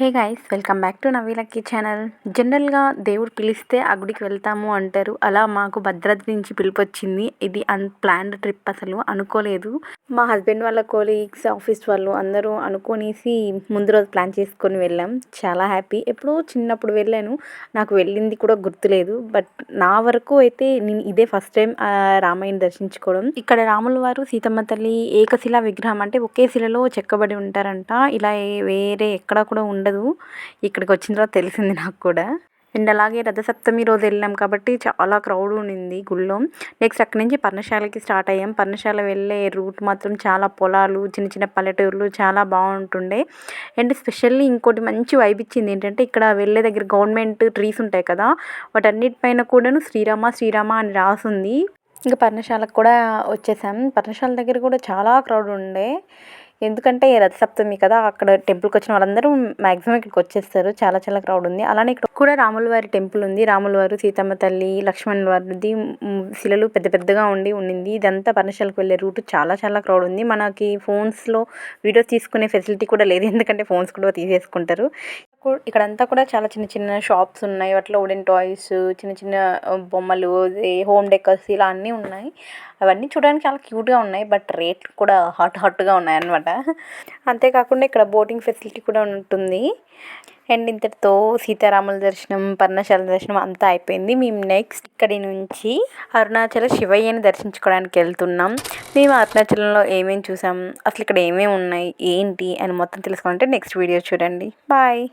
Hey guys, welcome back to Navilucky channel. జనరల్గా దేవుడు పిలిస్తే ఆ గుడికి వెళ్తాము అంటారు. అలా మాకు భద్రాద్రి నుంచి పిలిపొచ్చింది. ఇది అన్‌ప్లాన్డ్ ట్రిప్, అసలు అనుకోలేదు. మా హస్బెండ్ వాళ్ళ కొలీగ్స్, ఆఫీస్ వాళ్ళు అందరూ అనుకునేసి ముందు రోజు ప్లాన్ చేసుకొని వెళ్ళాం. చాలా హ్యాపీ. ఎప్పుడో చిన్నప్పుడు వెళ్ళాను, నాకు వెళ్ళింది కూడా గుర్తులేదు. బట్ నా వరకు అయితే నేను ఇదే ఫస్ట్ టైం రామయ్యని దర్శించుకోవడం. ఇక్కడ రాముల వారు, సీతమ్మ తల్లి ఏకశిలా విగ్రహం, అంటే ఒకే శిలలో చెక్కబడి ఉంటారంట. ఇలా వేరే ఎక్కడ కూడా ఉండదు. ఇక్కడికి వచ్చిన తర్వాత తెలిసింది నాకు కూడా. అండ్ అలాగే రథసప్తమి రోజు వెళ్ళాం కాబట్టి చాలా క్రౌడ్ ఉండింది గుళ్ళో. నెక్స్ట్ అక్కడి నుంచి పర్ణశాలకి స్టార్ట్ అయ్యాం. పర్ణశాల వెళ్ళే రూట్ మాత్రం చాలా పొలాలు, చిన్న చిన్న పల్లెటూర్లు, చాలా బాగుంటుండే. అండ్ స్పెషల్లీ ఇంకోటి మంచి వైబ్ ఇచ్చింది ఏంటంటే, ఇక్కడ వెళ్ళే దగ్గర గవర్నమెంట్ ట్రీస్ ఉంటాయి కదా, వాటన్నిటిపైన కూడాను శ్రీరామ శ్రీరామ అని రాసుంది. ఇంకా పర్ణశాలకు కూడా వచ్చేసాం. పర్ణశాల దగ్గర కూడా చాలా క్రౌడ్ ఉండే. ఎందుకంటే రథసప్తమి కదా, అక్కడ టెంపుల్కి వచ్చిన వాళ్ళందరూ మ్యాక్సిమం ఇక్కడికి వచ్చేస్తారు. చాలా చాలా క్రౌడ్ ఉంది. అలానే ఇక్కడ కూడా రాముల వారి టెంపుల్ ఉంది. రాముల వారు, సీతమ్మ తల్లి, లక్ష్మణుల వారిది శిలలు పెద్ద పెద్దగా ఉండింది. ఇదంతా పర్ణశాలకు వెళ్ళే రూట్. చాలా చాలా క్రౌడ్ ఉంది. మనకి ఫోన్స్లో వీడియోస్ తీసుకునే ఫెసిలిటీ కూడా లేదు, ఎందుకంటే ఫోన్స్ కూడా తీసేసుకుంటారు. ఇక్కడంతా కూడా చాలా చిన్న చిన్న షాప్స్ ఉన్నాయి. వాటిలో వుడెన్ టాయ్స్, చిన్న చిన్న బొమ్మలు, హోమ్ డెకర్స్ ఇలా అన్నీ ఉన్నాయి. అవన్నీ చూడడానికి చాలా క్యూట్గా ఉన్నాయి. బట్ రేట్ కూడా హాట్గా ఉన్నాయన్నమాట. అంతేకాకుండా ఇక్కడ బోటింగ్ ఫెసిలిటీ కూడా ఉంటుంది. అండ్ ఇంతటితో సీతారాముల దర్శనం, పర్ణశాల దర్శనం అంతా అయిపోయింది. మేము నెక్స్ట్ ఇక్కడి నుంచి అరుణాచల శివయ్యని దర్శించుకోవడానికి వెళ్తున్నాం. మేము అరుణాచలంలో ఏమేమి చూసాం, అసలు ఇక్కడ ఏమేమి ఉన్నాయి, ఏంటి అని మొత్తం తెలుసుకోవాలంటే నెక్స్ట్ వీడియో చూడండి. బాయ్.